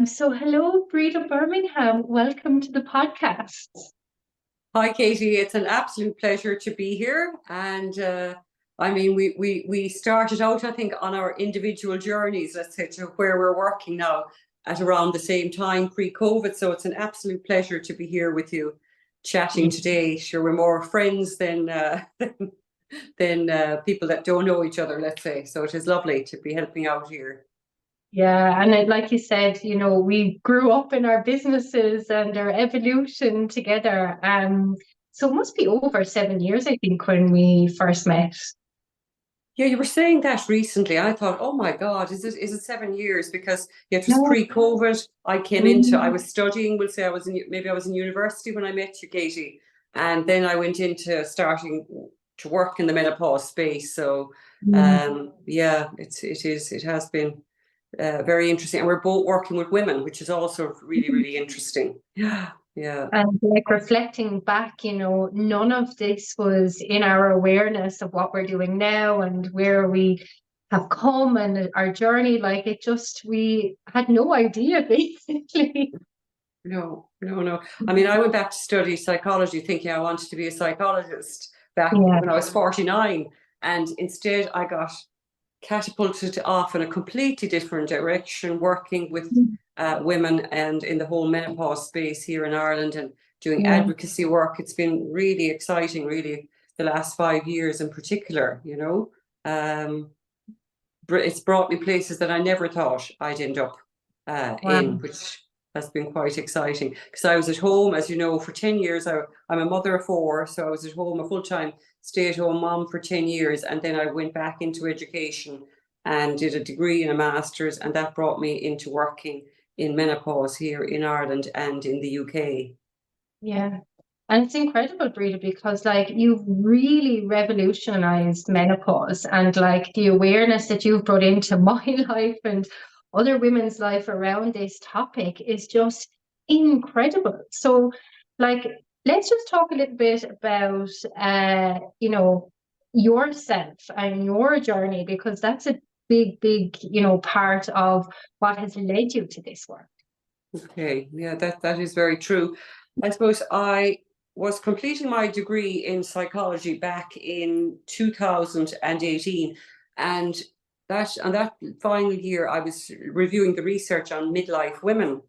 So, hello, Breeda Birmingham. Welcome to the podcast. Hi, Katie. It's an absolute pleasure to be here. And I mean, we started out, I think, on our individual journeys, let's say, to where we're working now at around the same time pre-COVID. So it's an absolute pleasure to be here with you chatting today. Sure, we're more friends than people that don't know each other, let's say. So it is lovely to be helping out here. Yeah, and like you said, we grew up in our businesses and our evolution together. So it must be over 7 years, I think, when we first met. Yeah, you were saying that recently. I thought, oh my God, is it 7 years? Because yeah, it was No. pre-COVID. I Mm, was studying, we'll say maybe I was in university when I met you, Katie. And then I went into starting to work in the menopause space. So mm. yeah, it has been very interesting. And we're both working with women, which is also really, really interesting. Yeah, yeah. And like reflecting back, none of this was in our awareness of what we're doing now and where we have come and our journey. Like it just, we had no idea, basically. No, no, no. I mean, I went back to study psychology thinking I wanted to be a psychologist back Yeah. when I was 49. And instead, I got catapulted off in a completely different direction, working with women and in the whole menopause space here in Ireland and doing Yeah. advocacy work. It's been really exciting, really, the last 5 years in particular, you know. Um, it's brought me places that I never thought I'd end up in, Wow. which has been quite exciting. Because I was at home, as you know, for 10 years. I'm a mother of four, so I was at home, a full-time stay-at-home mom for 10 years. And then I went back into education and did a degree and a master's, and that brought me into working in menopause here in Ireland and in the UK. Yeah. And it's incredible, Breeda, because like you've really revolutionized menopause and like the awareness that you've brought into my life and other women's life around this topic is just incredible. So, like, let's just talk a little bit about, yourself and your journey, because that's a big, part of what has led you to this work. Okay, yeah, that is very true. I suppose I was completing my degree in psychology back in 2018, and that final year I was reviewing the research on midlife women.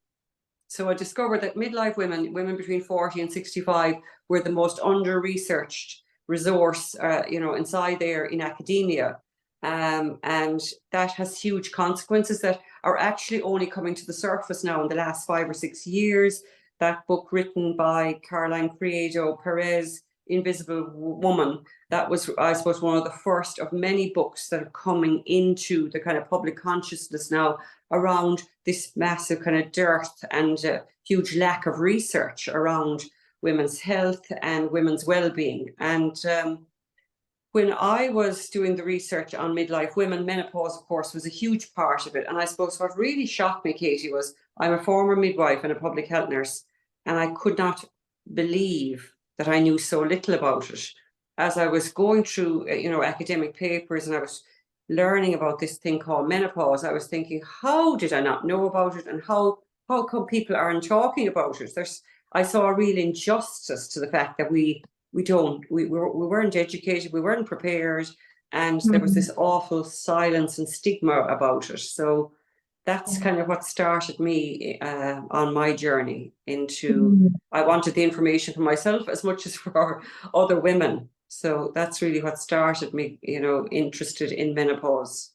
So I discovered that midlife women, women between 40 and 65, were the most under-researched resource, inside there in academia. And that has huge consequences that are actually only coming to the surface now in the last 5 or 6 years. That book written by Caroline Prieto Perez, Invisible Woman, that was, I suppose, one of the first of many books that are coming into the kind of public consciousness now around this massive kind of dearth and huge lack of research around women's health and women's well-being. And when I was doing the research on midlife women, menopause, of course, was a huge part of it. And I suppose what really shocked me, Katie, was I'm a former midwife and a public health nurse, and I could not believe that I knew so little about it. As I was going through, academic papers and I was learning about this thing called menopause, I was thinking, how did I not know about it, and how come people aren't talking about it? I saw a real injustice to the fact that we weren't educated, we weren't prepared, and there was Mhm. this awful silence and stigma about it. So that's kind of what started me on my journey into. Mhm. I wanted the information for myself as much as for other women. So that's really what started me, interested in menopause.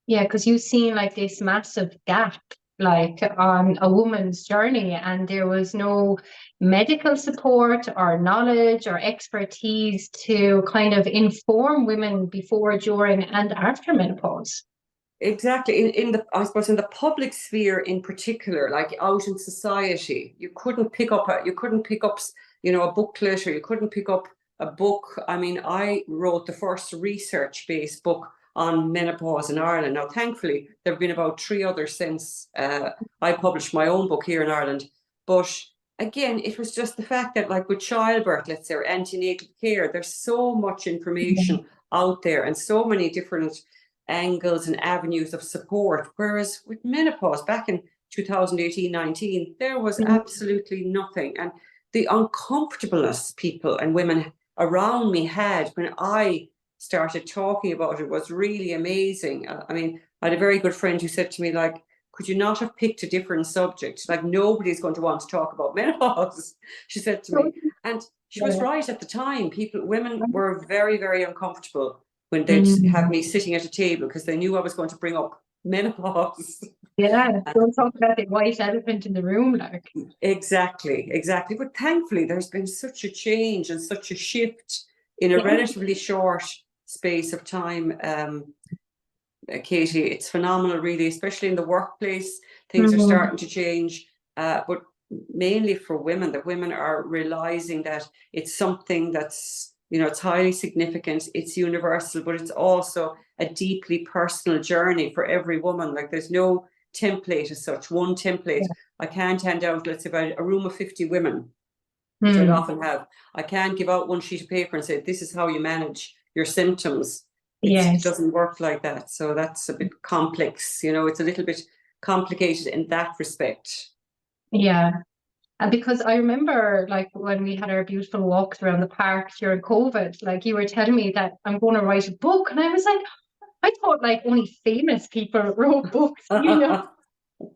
Yeah, because you've seen like this massive gap, like on a woman's journey, and there was no medical support or knowledge or expertise to kind of inform women before, during, and after menopause. Exactly. In the, I suppose, in the public sphere in particular, like out in society, you couldn't pick up, a booklet, or you couldn't pick up a book. I mean, I wrote the first research-based book on menopause in Ireland. Now, thankfully, there have been about three others since I published my own book here in Ireland. But again, it was just the fact that, like with childbirth, let's say, or antenatal care, there's so much information out there and so many different angles and avenues of support. Whereas with menopause back in 2018-19, there was Mm. absolutely nothing. And the uncomfortableness people and women around me had when I started talking about it was really amazing. I mean, I had a very good friend who said to me, like, could you not have picked a different subject? Like, nobody's going to want to talk about menopause, she said to me. And she was Yeah. right at the time. Women were very, very uncomfortable when they'd have Mm. me sitting at a table because they knew I was going to bring up menopause. Yeah, don't talk about the white elephant in the room, like. Exactly, exactly. But thankfully, there's been such a change and such a shift in a Yeah. relatively short space of time. Katie, it's phenomenal, really, especially in the workplace. Things are Mm. starting to change, but mainly for women, that women are realizing that it's something that's, it's highly significant, it's universal, but it's also a deeply personal journey for every woman. Like, there's no template as such, one template. Yeah. I can't hand out, let's say, about a room of 50 women, which I'd Mm. often have. I can't give out one sheet of paper and say, this is how you manage your symptoms. It Yes. doesn't work like that. So that's a bit complex. It's a little bit complicated in that respect. Yeah. And because I remember, like, when we had our beautiful walks around the park during COVID, like, you were telling me that I'm going to write a book. And I was like, I thought like only famous people wrote books, you know?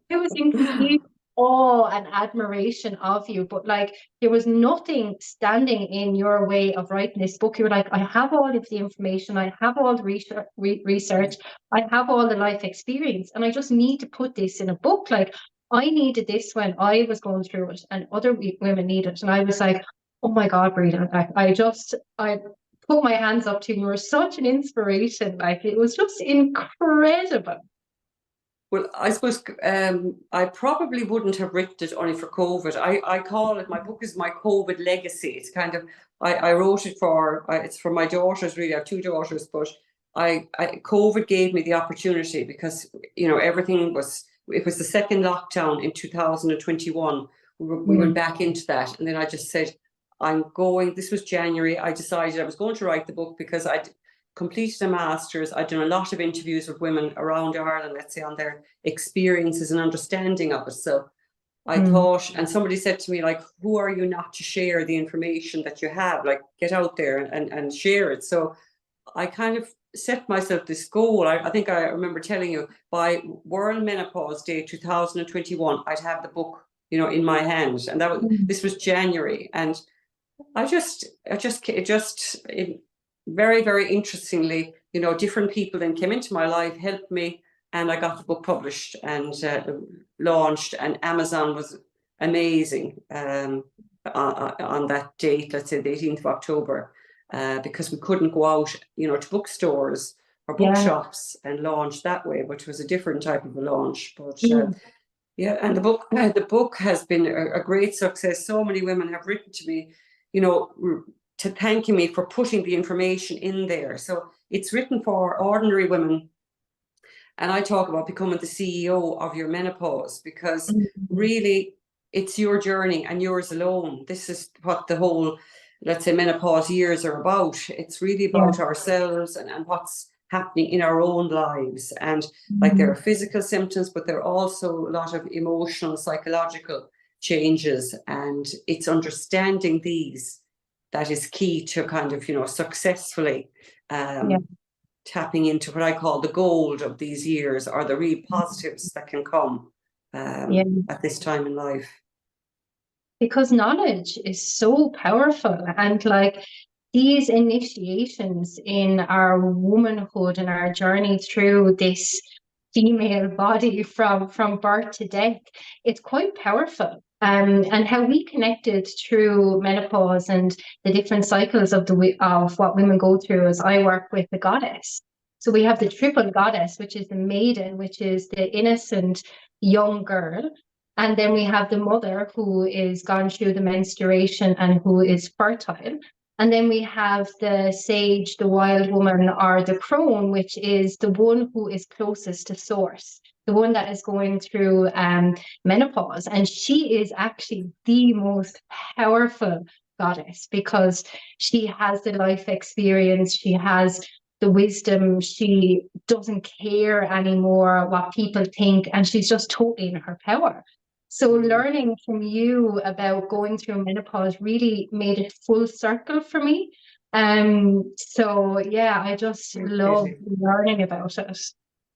I was in complete awe and admiration of you, but like there was nothing standing in your way of writing this book. You were like, I have all of the information, I have all the research, I have all the life experience, and I just need to put this in a book. Like, I needed this when I was going through it, and other women need it. And I was like, oh my God, Breeda, like, I put my hands up to you. You were such an inspiration. Like, it was just incredible. Well, I suppose I probably wouldn't have written it only for COVID. I call it, my book is my COVID legacy. It's kind of, I wrote it it's for my daughters, really. I have two daughters, but COVID gave me the opportunity because, it was the second lockdown in 2021. We went Mm. back into that. And then I just said, this was January. I decided I was going to write the book because I'd completed a master's. I'd done a lot of interviews with women around Ireland, let's say, on their experiences and understanding of it. So I Mm. thought, and somebody said to me, like, who are you not to share the information that you have? Like, get out there and share it. So I kind of set myself this goal. I think I remember telling you, by World Menopause Day 2021, I'd have the book, in my hand. And this was January. And it very, very interestingly, different people then came into my life, helped me, and I got the book published and launched. And Amazon was amazing on that date, let's say the 18th of October, because we couldn't go out, to bookstores or Yeah. bookshops and launch that way, which was a different type of a launch. But Mm. yeah, and the book has been a great success. So many women have written to me, to thanking me for putting the information in there. So it's written for ordinary women. And I talk about becoming the CEO of your menopause, because Mm. really it's your journey and yours alone. This is what the whole, let's say, menopause years are about. It's really Yeah. about ourselves and what's happening in our own lives. And like, there are Mm. physical symptoms, but there are also a lot of emotional, psychological changes. And it's understanding these that is key to kind of, successfully Yeah. tapping into what I call the gold of these years, or the real positives that can come Yeah. at this time in life. Because knowledge is so powerful, and like these initiations in our womanhood and our journey through this female body from birth to death, it's quite powerful. And how we connected through menopause and the different cycles of what women go through, as I work with the goddess. So we have the triple goddess, which is the maiden, which is the innocent young girl. And then we have the mother, who is gone through the menstruation and who is fertile. And then we have the sage, the wild woman, or the crone, which is the one who is closest to source, the one that is going through menopause. And she is actually the most powerful goddess, because she has the life experience, she has the wisdom. She doesn't care anymore what people think, and she's just totally in her power. So learning from you about going through menopause really made it full circle for me. So yeah, I just love Really. learning about it.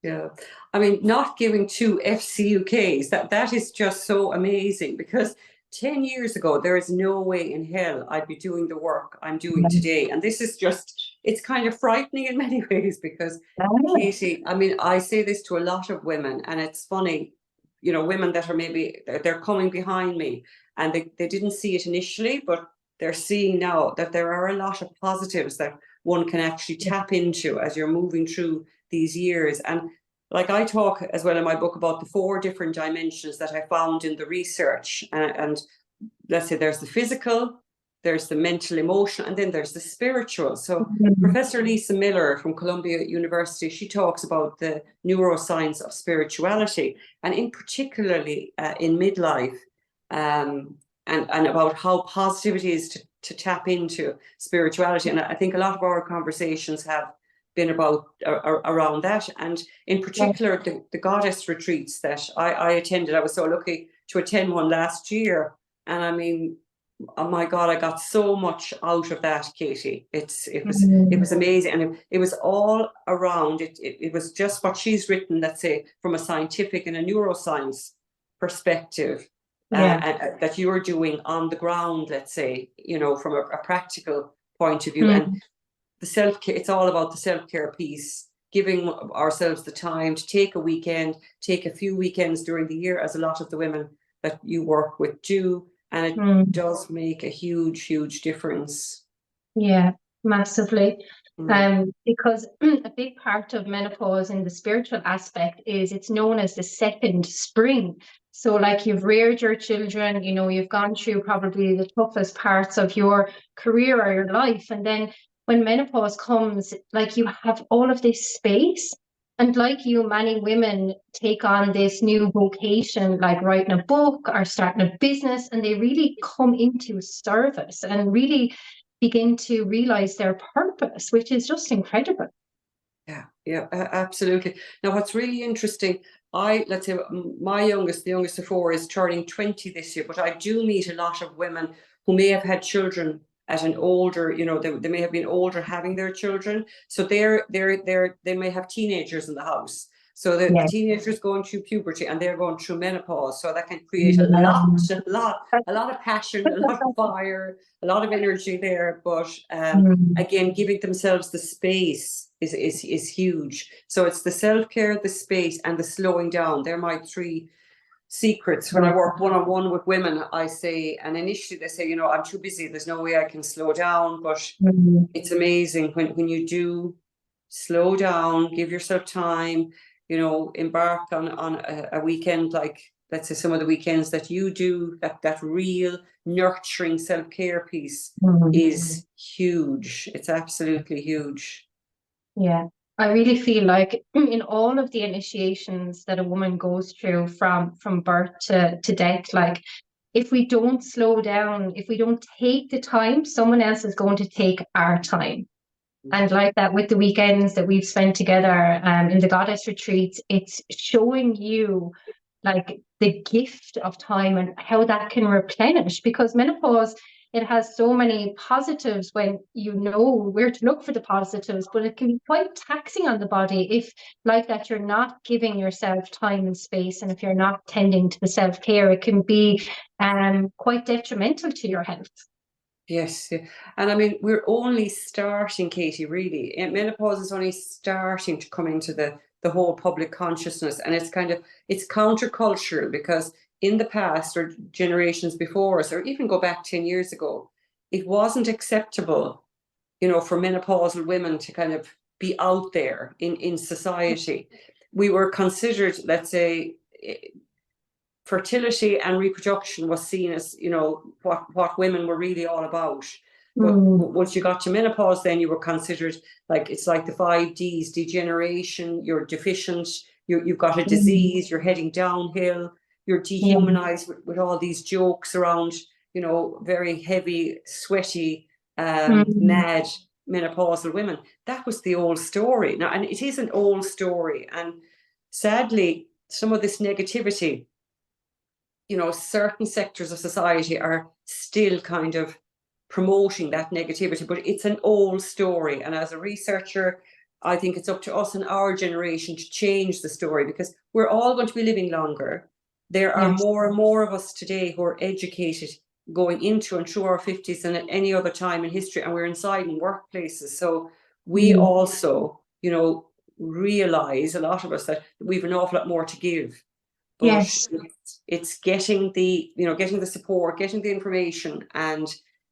Yeah. I mean, not giving two FCUKs, that is just so amazing, because 10 years ago, there is no way in hell I'd be doing the work I'm doing today. And this is just, it's kind of frightening in many ways, because Katie, I mean, I say this to a lot of women, and it's funny, women that are maybe, they're coming behind me, and they didn't see it initially, but they're seeing now that there are a lot of positives that one can actually tap into as you're moving through these years. And like, I talk as well in my book about the 4 different dimensions that I found in the research. And let's say there's the physical, there's the mental, emotional, and then there's the spiritual. So Professor Lisa Miller from Columbia University, she talks about the neuroscience of spirituality, and in particularly in midlife, and about how positivity is to tap into spirituality. And I think a lot of our conversations have been about around that, and in particular the goddess retreats that I attended. I was so lucky to attend one last year, and I mean, oh my God, I got so much out of that, Katie. It was amazing, and it was all around it. It was just what she's written, let's say, from a scientific and a neuroscience perspective, that you're doing on the ground, let's say, from a practical point of view. And the self-care, it's all about the self-care piece, giving ourselves the time to take a weekend, take a few weekends during the year, as a lot of the women that you work with do. And it does make a huge, huge difference. Yeah, massively. Because a big part of menopause in the spiritual aspect is it's known as the second spring. So like, you've reared your children, you've gone through probably the toughest parts of your career or your life. And then when menopause comes, like, you have all of this space. And like you, many women take on this new vocation, like writing a book or starting a business, and they really come into service and really begin to realize their purpose, which is just incredible. Yeah, absolutely. Now, what's really interesting, let's say my youngest, the youngest of 4, is turning 20 this year, but I do meet a lot of women who may have had children at an older, they may have been older having their children. So they may have teenagers in the house. So the teenagers going through puberty, and they're going through menopause. So that can create a lot of passion, a lot of fire, a lot of energy there. But again, giving themselves the space is huge. So it's the self-care, the space, and the slowing down. They're my 3 secrets. When I work one-on-one with women, I say, and initially they say, I'm too busy, there's no way I can slow down. But it's amazing when you do slow down, give yourself time, embark on a weekend, like, let's say, some of the weekends that you do, that real nurturing self-care piece is huge. It's absolutely huge. Yeah, I really feel like in all of the initiations that a woman goes through from birth to death, like, if we don't slow down, if we don't take the time, someone else is going to take our time. And like that, with the weekends that we've spent together in the goddess retreats, it's showing you like the gift of time and how that can replenish, because menopause, it has so many positives when you know where to look for the positives, but it can be quite taxing on the body if, like that, you're not giving yourself time and space, and if you're not tending to the self-care, it can be quite detrimental to your health. Yes, yeah. And I mean, we're only starting, Katie, really. Menopause is only starting to come into the whole public consciousness, and it's countercultural, because in the past, or generations before us, or even go back 10 years ago, it wasn't acceptable, for menopausal women to kind of be out there in society. We were considered, let's say, fertility and reproduction was seen as, what women were really all about. But once you got to menopause, then you were considered, like, it's like the 5 Ds: degeneration, you're deficient, you've got a disease, you're heading downhill, you're dehumanized with all these jokes around, very heavy, sweaty, mad menopausal women. That was the old story. Now, and it is an old story. And sadly, some of this negativity, certain sectors of society are still kind of promoting that negativity, but it's an old story. And as a researcher, I think it's up to us in our generation to change the story, because we're all going to be living longer. There are Yes. more and more of us today who are educated going into and through our 50s than at any other time in history, and we're inside in workplaces. So we also, realize, a lot of us, that we've an awful lot more to give. But Yes. it's getting the support, getting the information, and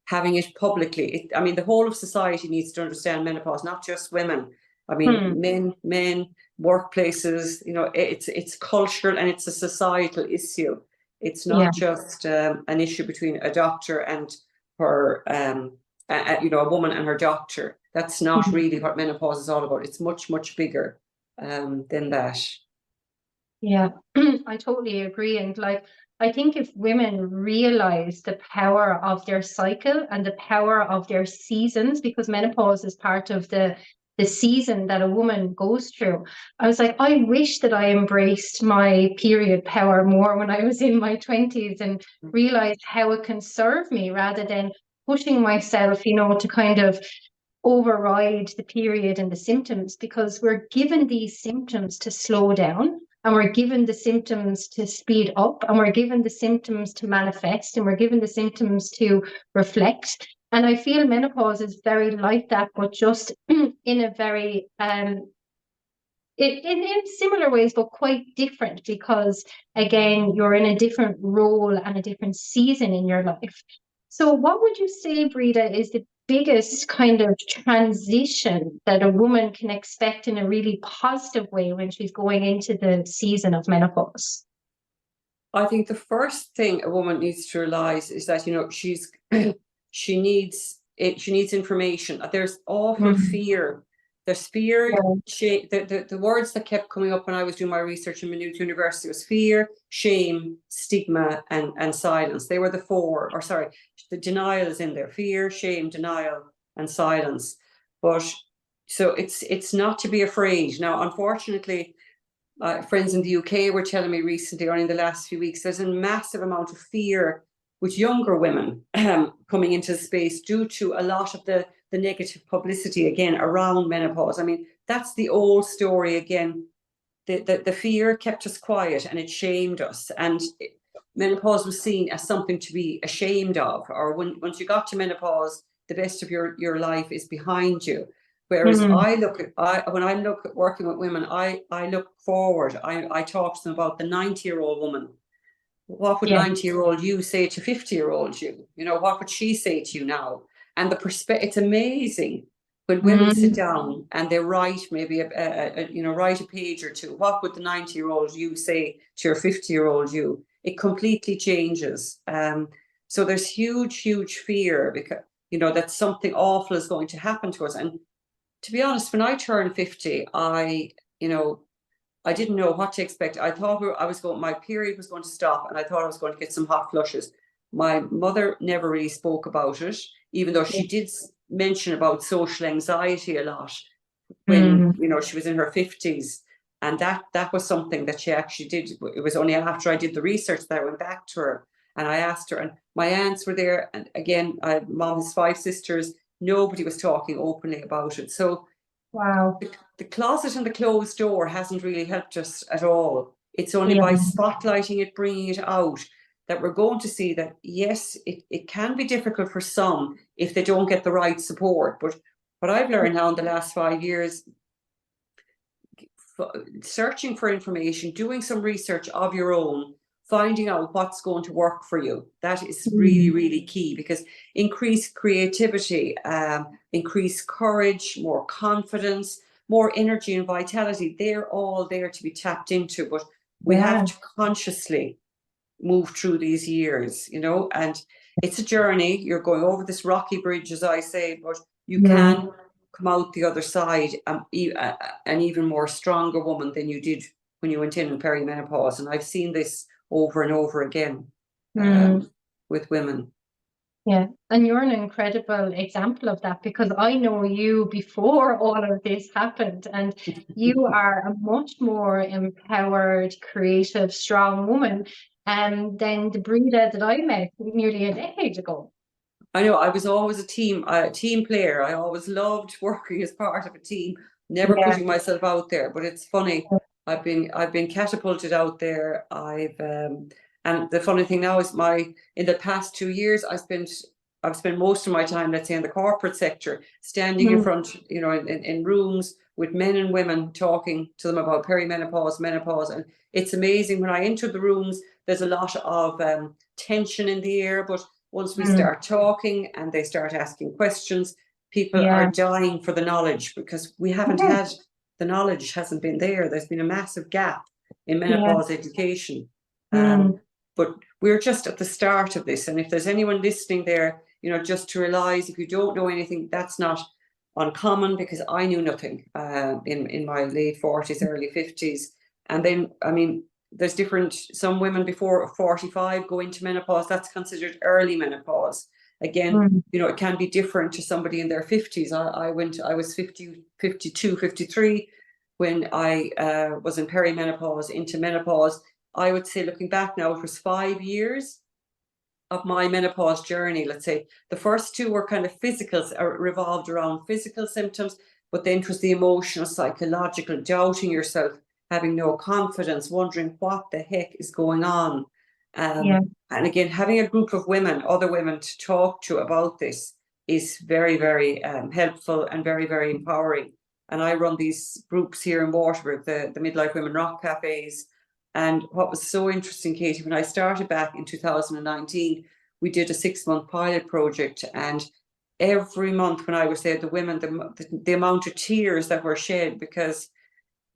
having it publicly. I mean, the whole of society needs to understand menopause, not just women. I mean, men, workplaces, it's cultural, and it's a societal issue. It's Yeah. not just an issue between a doctor and her, a woman and her doctor. That's not Mhm. really what menopause is all about. It's much, much bigger than that. Yeah, I totally agree. And like, I think if women realize the power of their cycle and the power of their seasons, because menopause is part of the season that a woman goes through. I was like, I wish that I embraced my period power more when I was in my 20s and realized how it can serve me rather than pushing myself, to kind of override the period and the symptoms, because we're given these symptoms to slow down, and we're given the symptoms to speed up, and we're given the symptoms to manifest, and we're given the symptoms to reflect. And I feel menopause is very like that, but just in a very in similar ways, but quite different, because again, you're in a different role and a different season in your life. So what would you say, Breeda, is the biggest kind of transition that a woman can expect in a really positive way when she's going into the season of menopause? I think the first thing a woman needs to realize is that, she's she needs it. She needs information. There's awful Mm. fear. There's fear. Yeah. The words that kept coming up when I was doing my research in Maynooth University was fear, shame, stigma, and silence. They were the four, or sorry, the denial is in there: fear, shame, denial, and silence. But so it's not to be afraid. Now, unfortunately, friends in the UK were telling me recently, or in the last few weeks, there's a massive amount of fear with younger women coming into the space due to a lot of the negative publicity again around menopause. I mean, that's the old story again. The fear kept us quiet, and it shamed us. And menopause was seen as something to be ashamed of, or once you got to menopause, the best of your life is behind you. Whereas Mm. when I look at working with women, I look forward. I talk to them about the 90-year-old woman. What would Yeah. 90-year-old you say to 50-year-old you? What would she say to you now? And the perspective, it's amazing when women sit Mm. down and they write maybe write a page or two. What would the 90-year-old you say to your 50-year-old you? It completely changes. So there's huge fear, because that something awful is going to happen to us. And to be honest, when I turned 50, I didn't know what to expect. I thought my period was going to stop, and I thought I was going to get some hot flushes. My mother never really spoke about it, even though she did mention about social anxiety a lot when, Mm. she was in her 50s. And that was something that she actually did. It was only after I did the research that I went back to her and I asked her, and my aunts were there. And again, mom has 5 sisters. Nobody was talking openly about it. So Wow. the closet and the closed door hasn't really helped us at all. It's only Yeah. by spotlighting it, bringing it out, that we're going to see that, yes, it can be difficult for some if they don't get the right support. But what I've learned now in the last 5 years, searching for information, doing some research of your own, finding out what's going to work for you, that is really, Mm. really key, because increased creativity, increased courage, more confidence, more energy and vitality, they're all there to be tapped into. But we have Yeah. to consciously move through these years, and it's a journey. You're going over this rocky bridge, as I say, but you Yeah. can come out the other side an even more stronger woman than you did when you went in perimenopause. And I've seen this over and over again Mm. with women. Yeah, and you're an incredible example of that, because I know you before all of this happened, and you are a much more empowered, creative, strong woman than the Breeda that I met nearly a decade ago. I know I was always a team player. I always loved working as part of a team, never Yeah. putting myself out there. But it's funny, I've been catapulted out there. And the funny thing now is in the past 2 years I've spent most of my time, let's say, in the corporate sector, standing in Mm, front, in rooms with men and women, talking to them about perimenopause, menopause. And it's amazing when I enter the rooms, there's a lot of tension in the air, but once we mm, start talking and they start asking questions, people yeah. are dying for the knowledge, because we haven't Yeah. had the knowledge hasn't been there. There's been a massive gap in Yeah. menopause education. Mm, But we're just at the start of this. And if there's anyone listening there, just to realize, if you don't know anything, that's not uncommon, because I knew nothing in my late 40s, early 50s. And then, I mean, there's some women before 45 go into menopause. That's considered early menopause. Again, mm, it can be different to somebody in their 50s. I was 50, 52, 53 when I was in perimenopause into menopause. I would say, looking back now, it was 5 years of my menopause journey. Let's say the first two were kind of revolved around physical symptoms, but then it was the emotional, psychological, doubting yourself, having no confidence, wondering what the heck is going on. yeah. And again, having a group of women, other women to talk to about this, is very, very helpful and very, very empowering. And I run these groups here in Waterford, the Midlife Women Rock Cafes. And what was so interesting, Katie, when I started back in 2019, we did a 6-month pilot project. And every month when I was there, the women, the amount of tears that were shed, because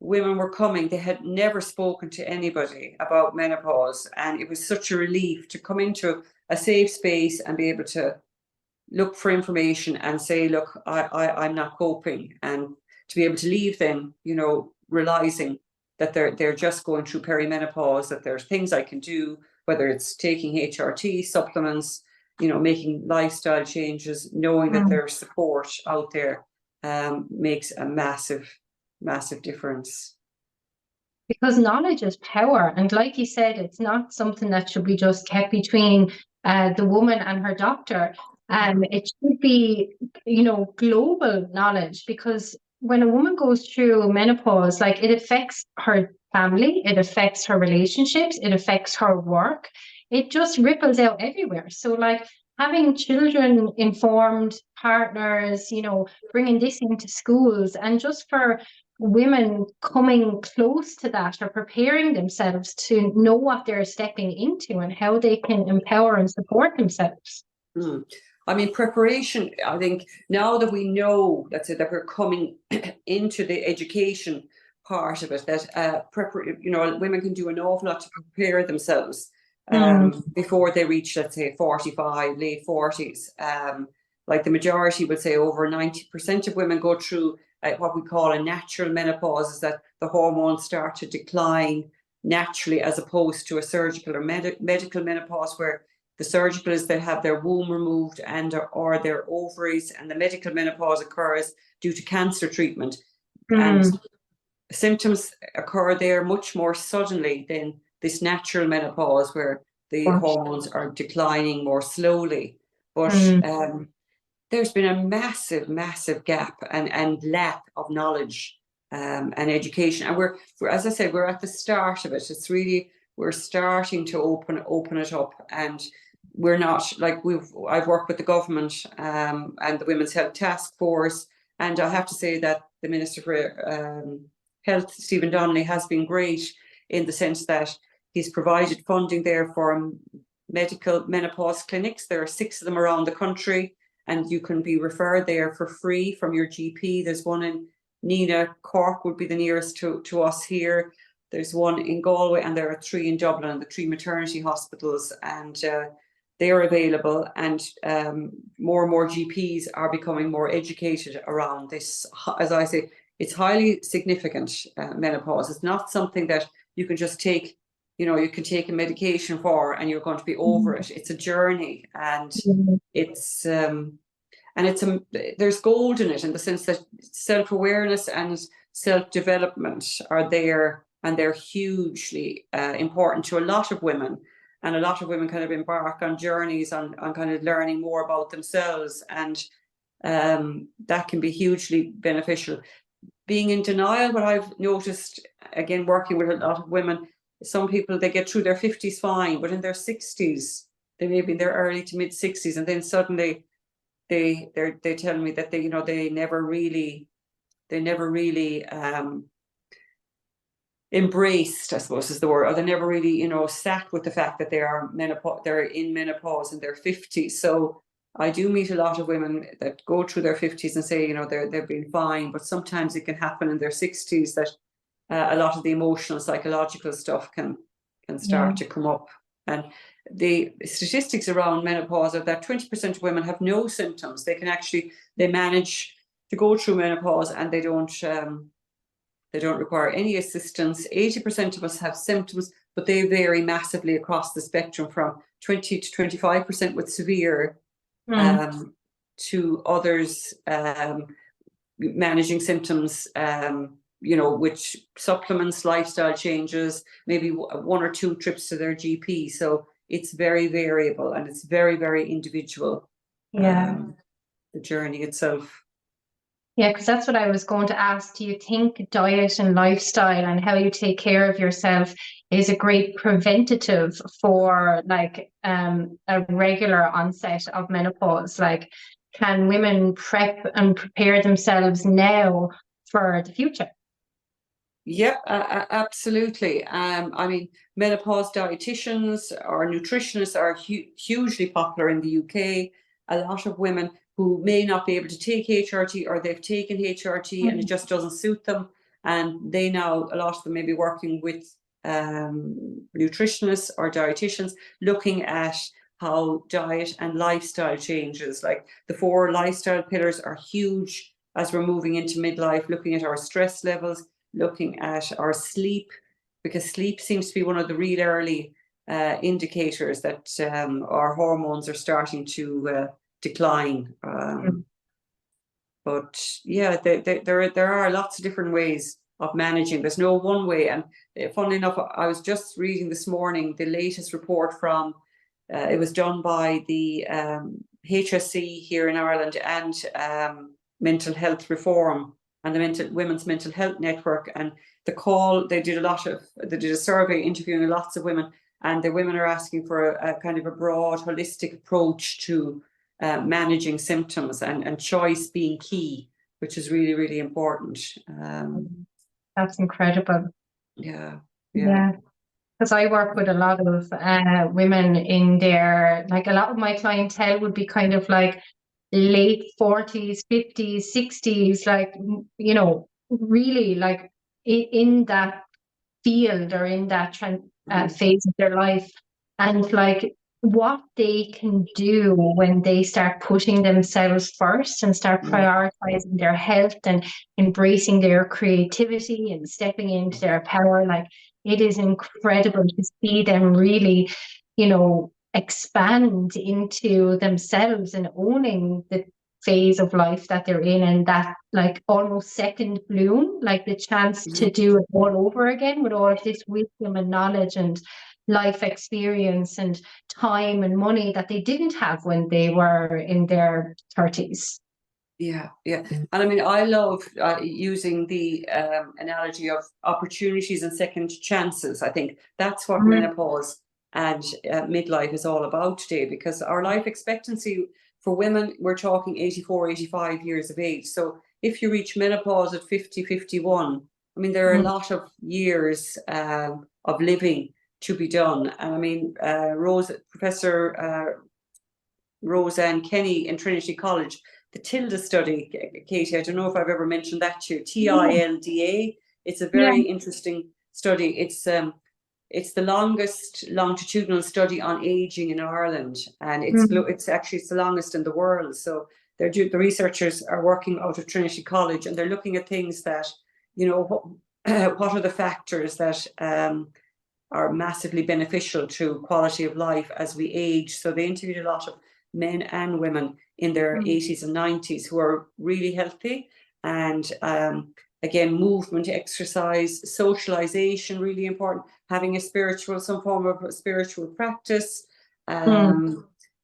women were coming, they had never spoken to anybody about menopause. And it was such a relief to come into a safe space and be able to look for information and say, look, I'm not coping. And to be able to leave then, realizing that they're just going through perimenopause, that there's things I can do, whether it's taking HRT supplements, making lifestyle changes, knowing that Mm. there's support out there, makes a massive, massive difference. Because knowledge is power. And like you said, it's not something that should be just kept between the woman and her doctor. It should be, global knowledge, because when a woman goes through menopause, like, it affects her family, it affects her relationships, it affects her work. It just ripples out everywhere. So, like, having children informed, partners, bringing this into schools, and just for women coming close to that, or preparing themselves to know what they're stepping into and how they can empower and support themselves. Mm. I mean, preparation, I think now that we know, let's say, that we're coming into the education part of it, that women can do an awful lot to prepare themselves Mm, before they reach, let's say, 45, late 40s. Like the majority would say, over 90% of women go through what we call a natural menopause, is that the hormones start to decline naturally, as opposed to a surgical or medical menopause, where the surgical is they have their womb removed or their ovaries, and the medical menopause occurs due to cancer treatment. And mm, symptoms occur there much more suddenly than this natural menopause, where the gosh. hormones are declining more slowly. But Mm, there's been a massive, massive gap and lack of knowledge and education. And we're, as I said, we're at the start of it. It's really, we're starting to open it up. And we're not, like, I've worked with the government and the Women's Health Task Force. And I have to say that the Minister for Health, Stephen Donnelly, has been great, in the sense that he's provided funding there for medical menopause clinics. There are 6 of them around the country, and you can be referred there for free from your GP. There's one in Nina, Cork would be the nearest to us here. There's one in Galway, and there are 3 in Dublin, the 3 maternity hospitals, and they're available. And more and more GPs are becoming more educated around this. As I say, it's highly significant, menopause. It's not something that you can just take you can take a medication for, and you're going to be over it. It's a journey, and Mhm. it's there's gold in it, in the sense that self-awareness and self-development are there, and they're hugely important to a lot of women. And a lot of women kind of embark on journeys on kind of learning more about themselves, and that can be hugely beneficial. Being in denial, what I've noticed, again, working with a lot of women, some people, they get through their 50s fine, but in their 60s, they may be in their early to mid 60s, and then suddenly they tell me that they never really embraced, I suppose is the word, or they never really sat with the fact that they're in menopause in their 50s. So I do meet a lot of women that go through their 50s and say they've been fine, but sometimes it can happen in their 60s that a lot of the emotional, psychological stuff can Yeah. start to come up. And the statistics around menopause are that 20% of women have no symptoms. They manage to go through menopause, and they don't require any assistance. 80% of us have symptoms, but they vary massively across the spectrum, from 20 to 25% with severe, Mm. to others managing symptoms, which supplements, lifestyle changes, maybe one or two trips to their GP. So it's very variable, and it's very, very individual, Yeah. the journey itself. Yeah, because that's what I was going to ask. Do you think diet and lifestyle and how you take care of yourself is a great preventative for like a regular onset of menopause? Like, can women prep and prepare themselves now for the future? Yeah, absolutely. I mean, menopause dietitians or nutritionists are hugely popular in the UK. A lot of women who may not be able to take HRT, or they've taken HRT and it Mm. just doesn't suit them, and a lot of them may be working with nutritionists or dietitians, looking at how diet and lifestyle changes. Like, the 4 lifestyle pillars are huge as we're moving into midlife, looking at our stress levels, looking at our sleep, because sleep seems to be one of the real early indicators that our hormones are starting to decline. Mm. But yeah, there are lots of different ways of managing. There's no one way. And funnily enough, I was just reading this morning the latest report from, it was done by the HSE here in Ireland, and Mental Health Reform, and the Women's Mental Health Network. And they did a survey interviewing lots of women, and the women are asking for a kind of a broad, holistic approach to managing symptoms, and choice being key, which is really, really important. That's incredible. Yeah, yeah. Yeah. Because I work with a lot of women in their, like, a lot of my clientele would be kind of like late 40s, 50s, 60s, like, really like in that field, or in that Mhm. phase of their life, and like what they can do when they start putting themselves first and start Yeah, prioritizing their health and embracing their creativity and stepping into their power. Like, it is incredible to see them really, expand into themselves and owning the phase of life that they're in, and that like almost second bloom, like the chance to mhm. do it all over again with all of this wisdom and knowledge and life experience and time and money that they didn't have when they were in their 30s. Yeah, yeah. And I mean, I love using the analogy of opportunities and second chances. I think that's what Mhm. menopause and midlife is all about today, because our life expectancy for women, we're talking 84, 85 years of age. So if you reach menopause at 50, 51, I mean, there are a Mhm. lot of years of living to be done. And I mean, Professor Roseanne Kenny in Trinity College, the TILDA study, Katie, I don't know if I've ever mentioned that to you, Yeah. TILDA. It's a Yeah. very interesting study. It's the longest longitudinal study on aging in Ireland, and Mhm. it's the longest in the world. So the researchers are working out of Trinity College, and they're looking at things that, what are the factors that are massively beneficial to quality of life as we age. So they interviewed a lot of men and women in their 80s and 90s who are really healthy. And again, movement, exercise, socialization, really important. Having some form of a spiritual practice.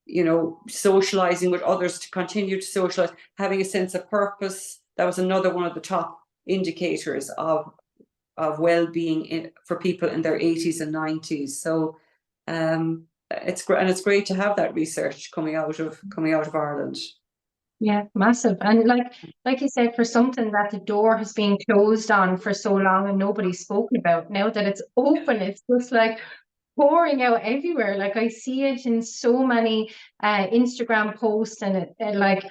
You know, socializing with others to continue to socialize, having a sense of purpose. That was another one of the top indicators of well-being for people in their 80s and 90s. So it's great, and it's great to have that research coming out of Ireland. Yeah, massive. And like you said, for something that the door has been closed on for so long and nobody's spoken about, now that it's open, it's just like pouring out everywhere. Like I see it in so many Instagram posts and like,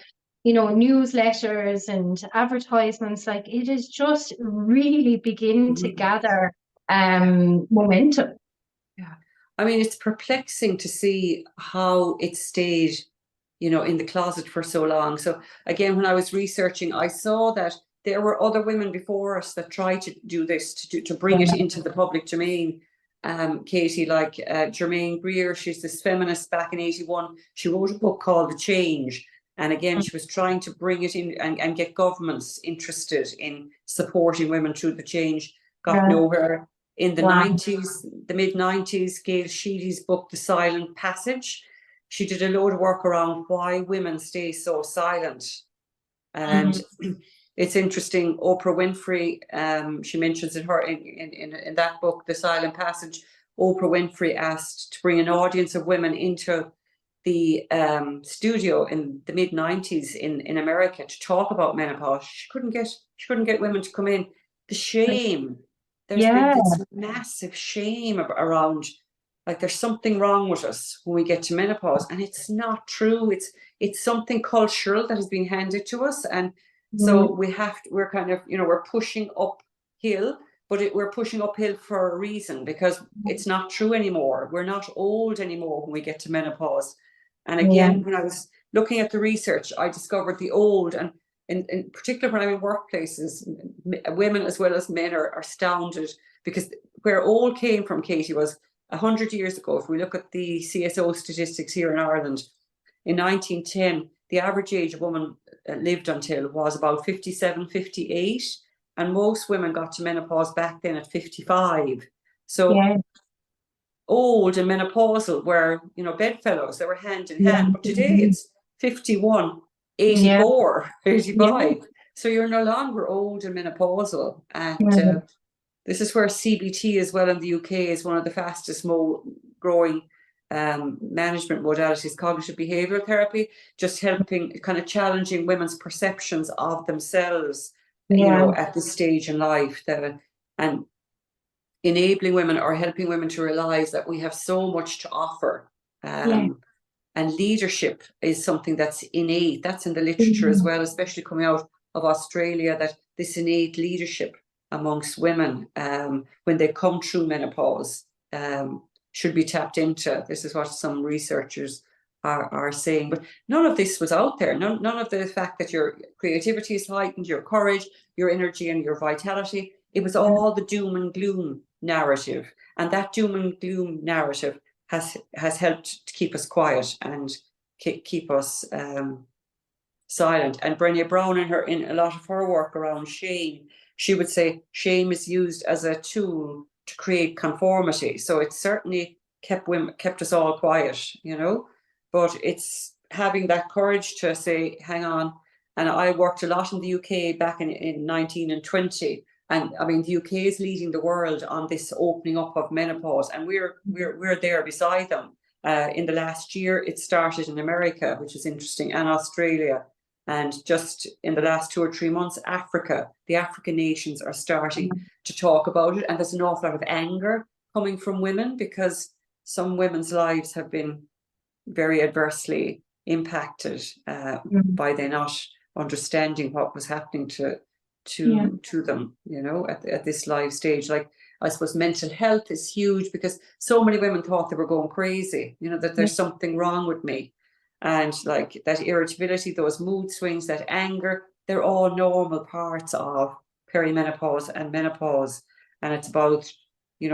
you know, newsletters and advertisements. Like it is just really beginning to gather momentum. Yeah. I mean, it's perplexing to see how it stayed, you know, in the closet for so long. So again, when I was researching, I saw that there were other women before us that tried to do this, to bring it into the public domain. Katie, like Germaine Greer, she's this feminist back in 81. She wrote a book called The Change. And again, she was trying to bring it in and get governments interested in supporting women through the change. Got nowhere. In the 90s, the mid-90s, Gail Sheedy's book, The Silent Passage, she did a load of work around why women stay so silent. And it's interesting, Oprah Winfrey, she mentions in that book, The Silent Passage, Oprah Winfrey asked to bring an audience of women into the studio in the mid-90s in America to talk about menopause. She couldn't get women to come in. The shame. There's been this massive shame around, like there's something wrong with us when we get to menopause, and it's not true. It's something cultural that has been handed to us, and so we're kind of, you know, we're pushing uphill, but we're pushing uphill for a reason, because it's not true anymore. We're not old anymore when we get to menopause. And again, when I was looking at the research, I discovered the old, and in particular when I'm in workplaces, women as well as men are astounded, because where old came from, Katie, was 100 years ago. If we look at the CSO statistics here in Ireland, in 1910, the average age a woman lived until was about 57, 58, and most women got to menopause back then at 55. So old and menopausal were, you know, bedfellows. They were hand in hand. But today it's 51, 84, 85. So you're no longer old and menopausal. And this is where CBT as well in the UK is one of the fastest growing management modalities, cognitive behavioral therapy, just helping, kind of challenging women's perceptions of themselves, you know, at this stage in life, and enabling women or helping women to realize that we have so much to offer. And leadership is something that's innate. That's in the literature as well, especially coming out of Australia, that this innate leadership amongst women when they come through menopause should be tapped into. This is what some researchers are saying. But none of this was out there. None of the fact that your creativity is heightened, your courage, your energy and your vitality. It was all the doom and gloom narrative. And that doom and gloom narrative has helped to keep us quiet and keep us silent. And Brené Brown, in a lot of her work around shame, she would say shame is used as a tool to create conformity. So it certainly kept us all quiet, you know. But it's having that courage to say, hang on. And I worked a lot in the UK back in 19 and 20. And I mean, the UK is leading the world on this opening up of menopause, and we're there beside them. In the last year, it started in America, which is interesting, and Australia. And just in the last 2 or 3 months, Africa, the African nations are starting to talk about it. And there's an awful lot of anger coming from women, because some women's lives have been very adversely impacted by their not understanding what was happening to them, you know, at this live stage. Like, I suppose mental health is huge, because so many women thought they were going crazy, you know, that there's something wrong with me. And like that irritability, those mood swings, that anger, they're all normal parts of perimenopause and menopause. And it's about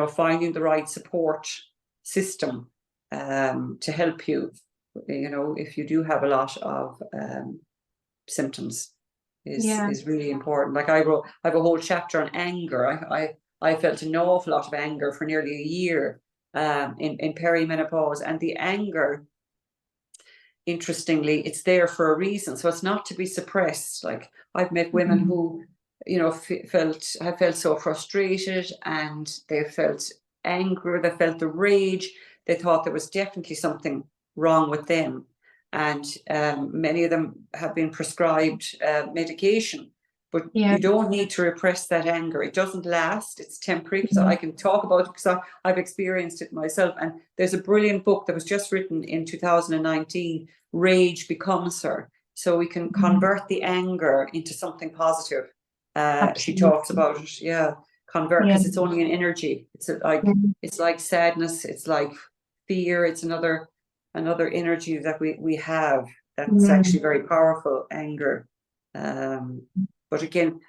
finding the right support system to help you, if you do have a lot of symptoms is really important. Like I have a whole chapter on anger. I felt an awful lot of anger for nearly a year in perimenopause, and the anger, interestingly, it's there for a reason. So it's not to be suppressed. Like I've met women who, have felt so frustrated, and they felt anger, they felt the rage. They thought there was definitely something wrong with them. And many of them have been prescribed medication. But you don't need to repress that anger. It doesn't last. It's temporary. Because I can talk about it because I've experienced it myself. And there's a brilliant book that was just written in 2019, Rage Becomes Her. So we can convert the anger into something positive. She talks about it. Convert, because it's only an energy. It's like sadness. It's like fear. It's another energy that we have that's actually very powerful, anger. But again,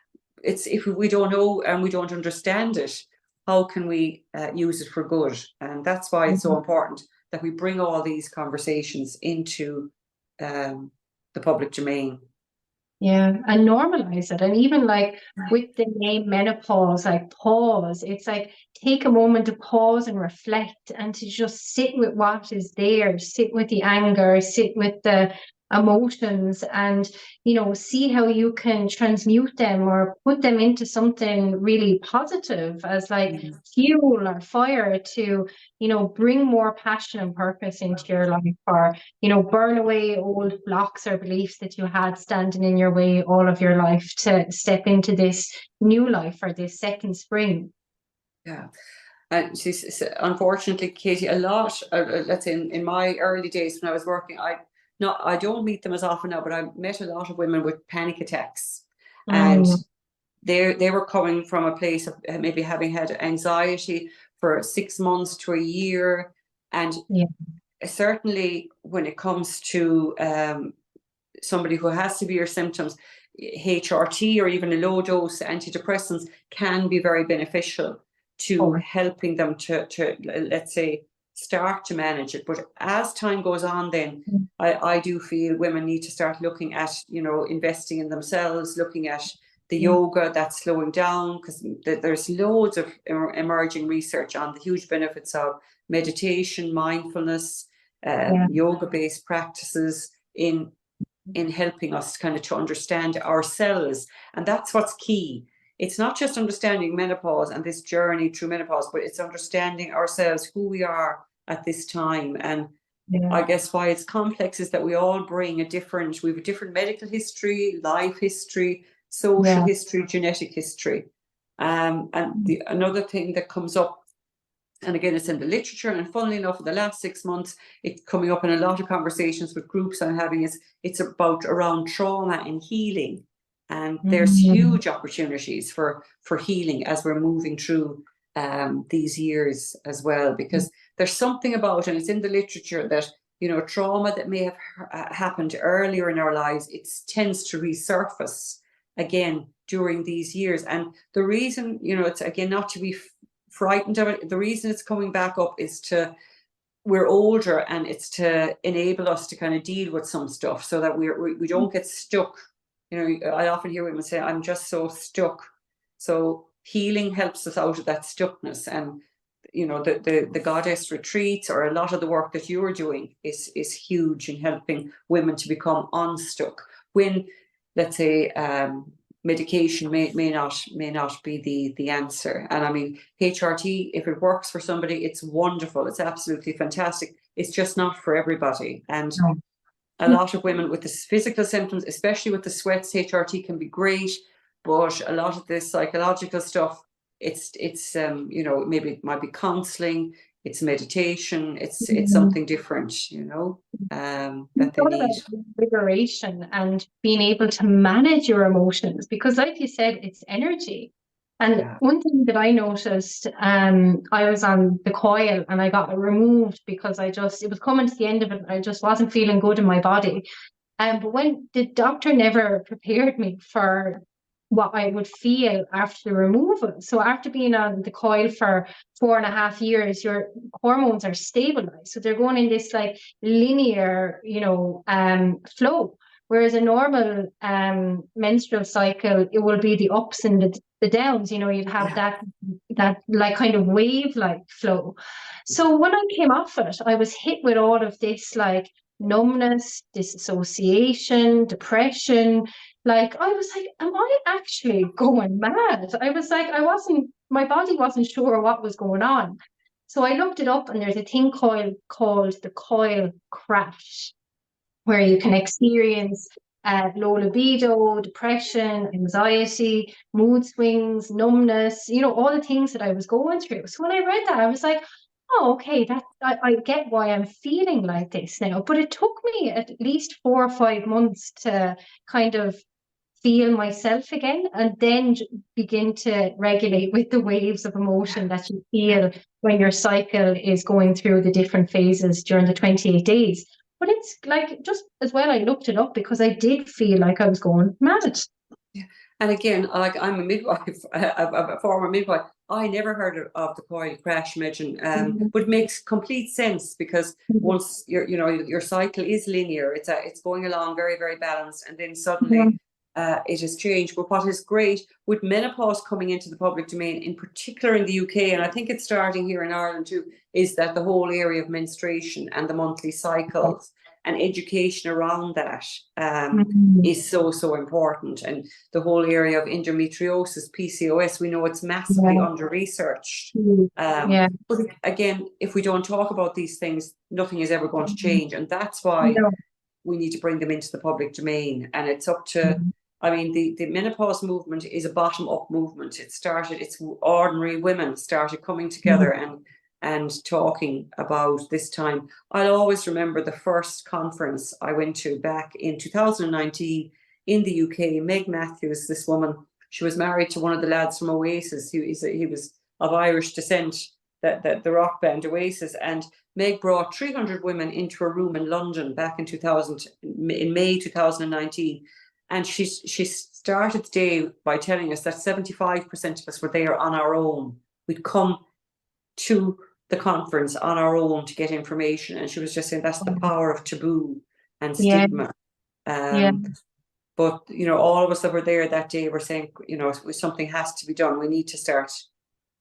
it's if we don't know and we don't understand it, how can we use it for good? And that's why it's so important that we bring all these conversations into the public domain. Yeah, and normalize it. And even like with the name menopause, like pause, it's like take a moment to pause and reflect and to just sit with what is there, sit with the anger, sit with the emotions, and see how you can transmute them or put them into something really positive as like fuel or fire to bring more passion and purpose into your life, or burn away old blocks or beliefs that you had standing in your way all of your life to step into this new life or this second spring. Yeah. And unfortunately, Katie, a lot, let's say in my early days when I was working, I don't meet them as often now, but I met a lot of women with panic attacks. And they were coming from a place of maybe having had anxiety for 6 months to a year. And certainly when it comes to somebody who has severe symptoms, HRT or even a low dose antidepressants can be very beneficial to helping them to let's say start to manage it. But as time goes on, then I do feel women need to start looking at investing in themselves, looking at the yoga that's slowing down, because there's loads of emerging research on the huge benefits of meditation, mindfulness, yoga-based practices in helping us kind of to understand ourselves. And that's what's key. It's not just understanding menopause and this journey through menopause, but it's understanding ourselves, who we are at this time. And I guess why it's complex is that we all bring we have a different medical history, life history, social history, genetic history. And another thing that comes up, and again, it's in the literature, and funnily enough, in the last 6 months, it's coming up in a lot of conversations with groups I'm having, it's around trauma and healing. And there's huge opportunities for healing as we're moving through these years as well, because there's something about, and it's in the literature, that trauma that may have happened earlier in our lives, it tends to resurface again during these years. And the reason, it's again not to be frightened of it, the reason it's coming back up is we're older, and it's to enable us to kind of deal with some stuff so that we don't get stuck. I often hear women say, I'm just so stuck. So healing helps us out of that stuckness. And the goddess retreats, or a lot of the work that you're doing is huge in helping women to become unstuck when, let's say, medication may not be the answer. And I mean, HRT, if it works for somebody, it's wonderful. It's absolutely fantastic. It's just not for everybody. And a lot of women with the physical symptoms, especially with the sweats, HRT can be great. But a lot of this psychological stuff, it's maybe it might be counseling, it's meditation, it's something different, that they need. Liberation and being able to manage your emotions, because like you said, it's energy. And one thing that I noticed, I was on the coil and I got it removed because it was coming to the end of it. I just wasn't feeling good in my body. But when the doctor never prepared me for what I would feel after the removal. So after being on the coil for 4.5 years, your hormones are stabilized. So they're going in this like linear, flow. Whereas a normal menstrual cycle, it will be the ups and the downs. You'd have Yeah. that like kind of wave-like flow. So when I came off it, I was hit with all of this like numbness, disassociation, depression. Like, I was like, am I actually going mad? I was like, my body wasn't sure what was going on. So I looked it up, and there's a thing called the coil crash, where you can experience low libido, depression, anxiety, mood swings, numbness, all the things that I was going through. So when I read that, I was like, oh, okay, I get why I'm feeling like this now. But it took me at least 4 or 5 months to kind of feel myself again, and then begin to regulate with the waves of emotion that you feel when your cycle is going through the different phases during the 28 days. But it's like, just as well, I looked it up because I did feel like I was going mad. Yeah. And again, like, I'm a midwife, a former midwife. I never heard of the coil crash, Megan, Mhm. but it makes complete sense, because once your cycle is linear, it's going along very, very balanced, and then suddenly Mhm. it has changed. But what is great with menopause coming into the public domain, in particular in the UK, and I think it's starting here in Ireland too, is that the whole area of menstruation and the monthly cycles and education around that Mhm. is so, so important. And the whole area of endometriosis, PCOS, we know it's massively Yeah. under researched. Mhm. Yeah. But again, if we don't talk about these things, nothing is ever going to change. And that's why No. we need to bring them into the public domain. And it's up to, Mhm. I mean, the menopause movement is a bottom up movement. It's ordinary women started coming together and talking about this time. I'll always remember the first conference I went to back in 2019 in the UK. Meg Matthews, this woman, she was married to one of the lads from Oasis. He was of Irish descent, the rock band Oasis. And Meg brought 300 women into a room in London back in May 2019. And she started the day by telling us that 75% of us were there on our own. We'd come to the conference on our own to get information. And she was just saying that's the power of taboo and Yeah. stigma. Yeah. But all of us that were there that day were saying, something has to be done. We need to start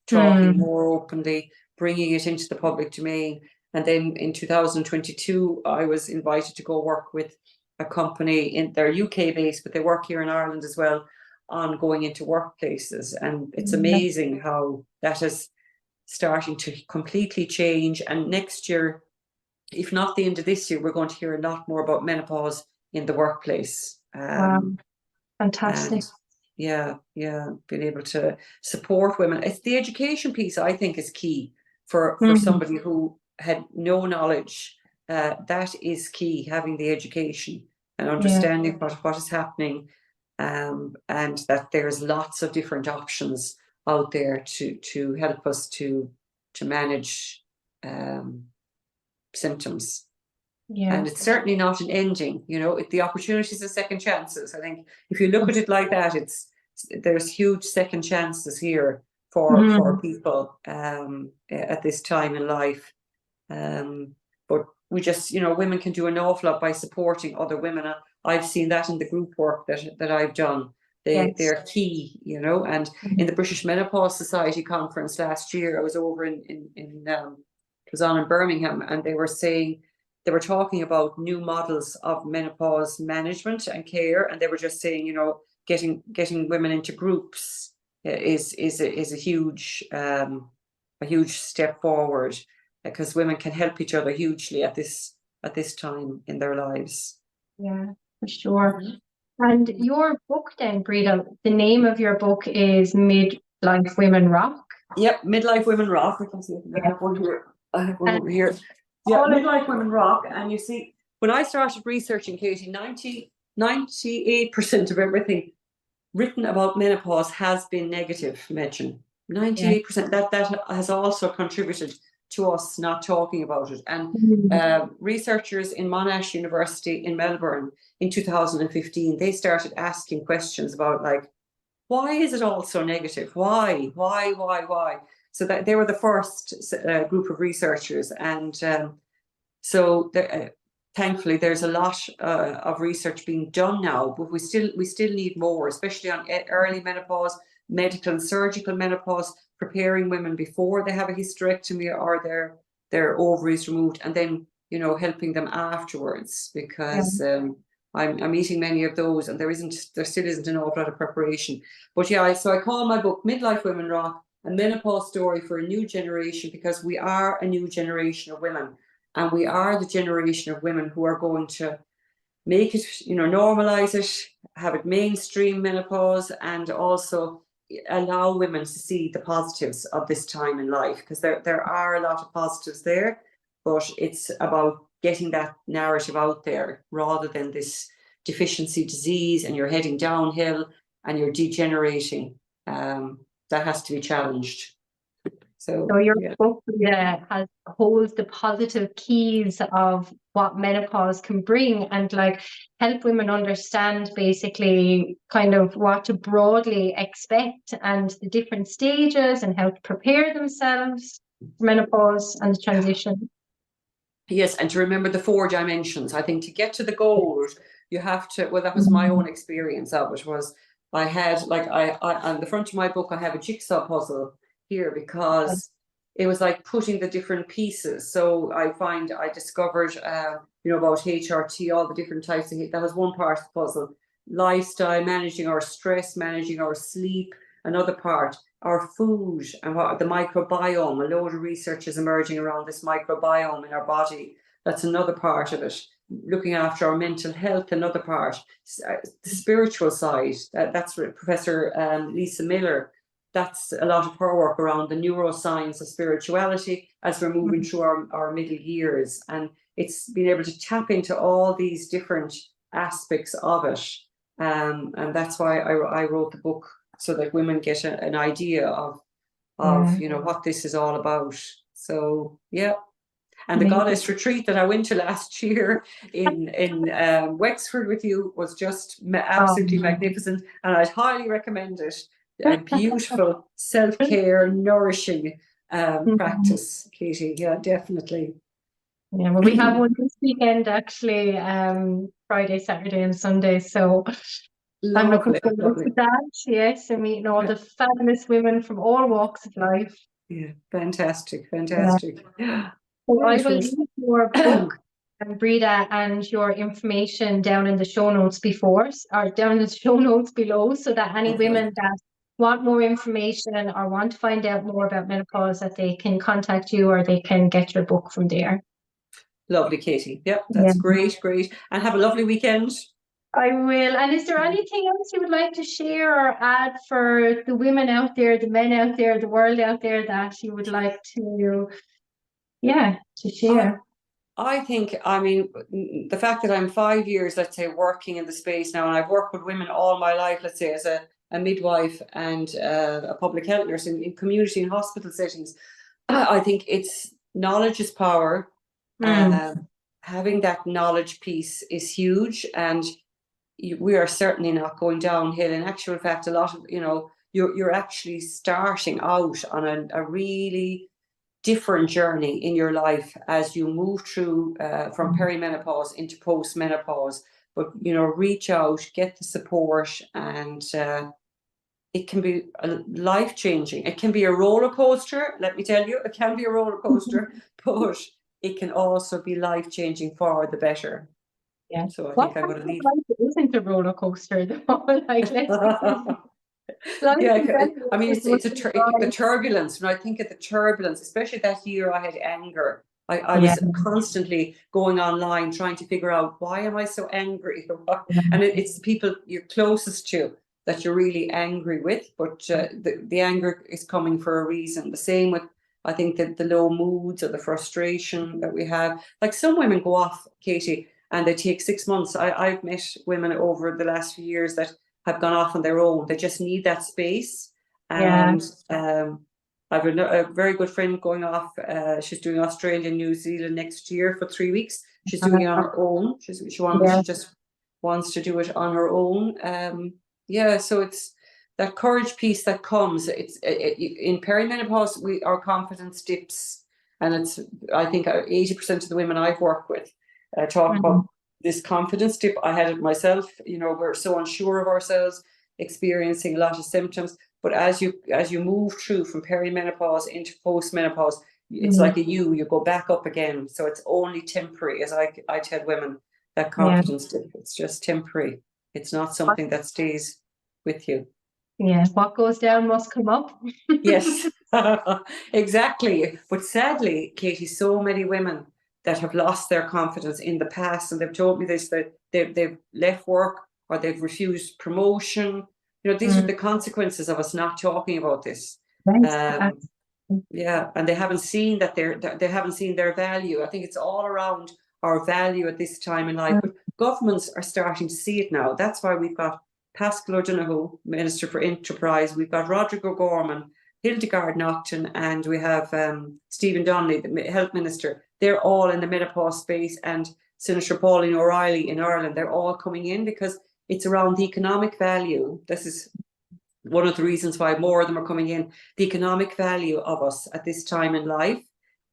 talking Mm. more openly, bringing it into the public domain. And then in 2022, I was invited to go work with a company they're UK based, but they work here in Ireland as well, on going into workplaces. And it's amazing how that is starting to completely change. And next year, if not the end of this year, we're going to hear a lot more about menopause in the workplace. Wow. And Fantastic. yeah, being able to support women. It's the education piece, I think, is key for Mhm. somebody who had no knowledge. That is key, having the education and Yeah. understanding what is happening, and that there's lots of different options out there to help us to manage symptoms. Yeah. And it's certainly not an ending, the opportunities are second chances. I think if you look at it like that, there's huge second chances here for Mhm. people at this time in life. But we just, women can do an awful lot by supporting other women. I've seen that in the group work that I've done. Yes. They're key, and in the British Menopause Society conference last year, I was over in it was on in Bermingham, and they were talking about new models of menopause management and care, and they were just saying, getting women into groups is a huge step forward, because women can help each other hugely at this time in their lives. Yeah, for sure. And your book then, Breeda, the name of your book is Midlife Women Rock. Yep, Midlife Women Rock. I can see if I Yeah. have one here. I have one And over here. Yeah, all of Midlife Women Rock. And you see, when I started researching, Katie, 98% of everything written about menopause has been negative mention. yeah. 98%. That has also contributed to us not talking about it. And Mhm. researchers in Monash University in Melbourne in 2015, they started asking questions about, like, why is it all so negative? Why? So that they were the first group of researchers, and so thankfully there's a lot of research being done now, but we still need more, especially on early menopause, medical and surgical menopause, preparing women before they have a hysterectomy or their ovaries removed, and then helping them afterwards, Yeah. because I'm eating many of those, and there still isn't an awful lot of preparation. But yeah, so I call my book Midlife Women Rock, a menopause story for a new generation, because we are a new generation of women, and we are the generation of women who are going to make it, normalize it, have it mainstream menopause, and also allow women to see the positives of this time in life, because there are a lot of positives there, but it's about getting that narrative out there rather than this deficiency disease and you're heading downhill and you're degenerating. That has to be challenged. So your book holds the positive keys of what menopause can bring, and like help women understand basically kind of what to broadly expect and the different stages and how to prepare themselves for menopause and the transition. Yes, and to remember the 4 dimensions. I think to get to the goal, you have to. Well, that was my own experience of it. Was I had like I on the front of my book I have a jigsaw puzzle here, because it was like putting the different pieces. So I discovered about HRT, all the different types of that was one part of the puzzle. Lifestyle, managing our stress, managing our sleep, another part. Our food and what the microbiome, a load of research is emerging around this microbiome in our body. That's another part of it. Looking after our mental health, another part. The spiritual side, that's Professor Lisa Miller. That's a lot of her work around the neuroscience of spirituality as we're moving through our middle years. And it's being able to tap into all these different aspects of it. And that's why I wrote the book, so that women get an idea of what this is all about. So yeah. And the Goddess retreat that I went to last year in Wexford with you was just absolutely magnificent, and I'd highly recommend it. A beautiful self-care, nourishing practice, Katie. Yeah, definitely. Yeah, well, we have one this weekend actually, Friday, Saturday, and Sunday. So I'm looking forward to that. Yes, and meeting all the fabulous women from all walks of life. Yeah, fantastic. Yeah. So I will leave your book and Breeda and your information down in the show notes down in the show notes below, so that any women that want more information or want to find out more about menopause, that they can contact you or they can get your book from there. Lovely, Katie. Yep, that's great. And have a lovely weekend. I will. And is there anything else you would like to share or add for the women out there, the men out there, the world out there, that you would like to share? I think, the fact that I'm 5 years, let's say, working in the space now, and I've worked with women all my life, let's say, as a midwife and a public health nurse in community and hospital settings, I think it's knowledge is power. Having that knowledge piece is huge, and we are certainly not going downhill. In actual fact, a lot of, you're actually starting out on a really different journey in your life as you move through from perimenopause into postmenopause. But reach out, get the support, and it can be life-changing. It can be a roller coaster, let me tell you. It can be a roller coaster, but it can also be life-changing for the better. Yeah. So I think I'm going to leave. Life isn't a roller coaster, though. Like, yeah, it's the turbulence. When I think of the turbulence, especially that year, I had anger. I was constantly going online trying to figure out, why am I so angry? And it's the people you're closest to that you're really angry with, but the anger is coming for a reason. The same with, I think, that the low moods or the frustration that we have. Like, some women go off, Katie, and they take 6 months. I've met women over the last few years that have gone off on their own. They just need that space. And I've a very good friend going off. She's doing Australia and New Zealand next year for 3 weeks. She's doing it on her own. She just wants to do it on her own. So that courage piece that comes. In perimenopause, our confidence dips, and I think 80% of the women I've worked with talk about this confidence dip. I had it myself. We're so unsure of ourselves, experiencing a lot of symptoms. But as you move through from perimenopause into postmenopause, it's like you go back up again. So it's only temporary, as I tell women, that confidence dip. It's just temporary. It's not something that stays with you. Yeah, what goes down must come up. Yes, exactly. But sadly, Katie, so many women that have lost their confidence in the past, and they've told me this, that they've left work or they've refused promotion. These are the consequences of us not talking about this. Yeah, and they haven't seen that they haven't seen their value. I think it's all around our value at this time in life. But governments are starting to see it now. That's why we've got Pascal O'Donoghue, Minister for Enterprise. We've got Roderick O'Gorman, Hildegard Naughton, and we have Stephen Donnelly, the Health Minister. They're all in the menopause space, and Senator Pauline O'Reilly in Ireland. They're all coming in because it's around the economic value. This is one of the reasons why more of them are coming in. The economic value of us at this time in life.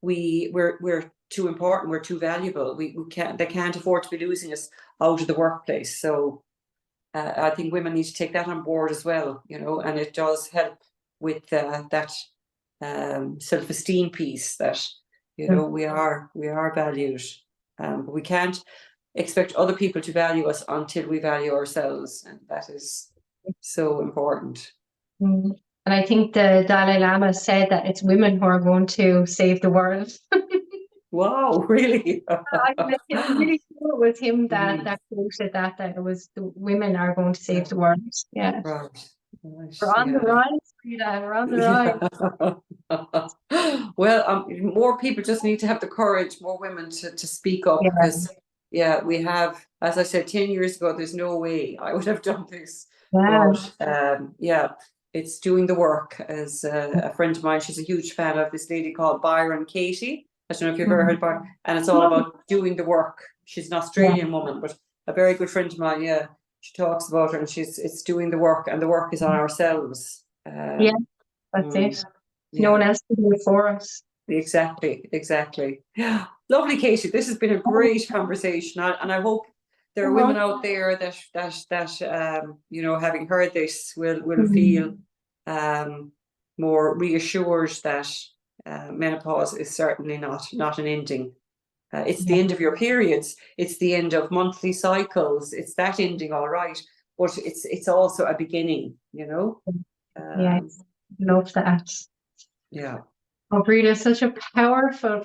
We're too important. We're too valuable. They can't afford to be losing us out of the workplace. So I think women need to take that on board as well. And it does help with that self-esteem piece that we are valued. But we can't expect other people to value us until we value ourselves, and that is so important. And I think the Dalai Lama said that it's women who are going to save the world. Wow, really? I'm really sure it was him that quoted that it was the women are going to save the world. Yeah. Right. We're on the rise, Breeda. We're on the rise. Well, more people just need to have the courage, more women to speak up, because we have, as I said, 10 years ago, there's no way I would have done this. But it's doing the work. As a friend of mine, she's a huge fan of this lady called Byron Katie. I don't know if you've ever heard about her. And it's all about doing the work. She's an Australian woman, but a very good friend of mine. Yeah, she talks about her, and it's doing the work, and the work is on ourselves. That's it. No one else can do it for us. Exactly. Yeah, lovely, Katie. This has been a great conversation, and I hope there are women out there that having heard this will feel more reassured that menopause is certainly not an ending. It's the end of your periods. It's the end of monthly cycles. It's that ending, all right, but it's also a beginning. Love that. Yeah. Oh, Breeda, such a powerful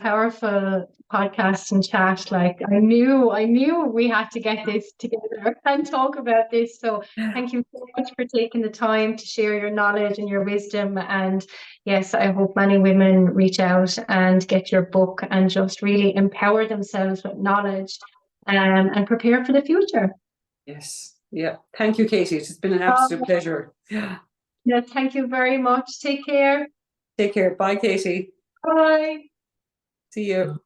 podcast and chat. Like I knew we had to get this together and talk about this. So thank you so much for taking the time to share your knowledge and your wisdom. And yes, I hope many women reach out and get your book and just really empower themselves with knowledge and prepare for the future. Yes. Yeah. Thank you, Katie. It's been an absolute pleasure. Yeah, thank you very much. Take care. Take care. Bye, Katie. Bye. See you.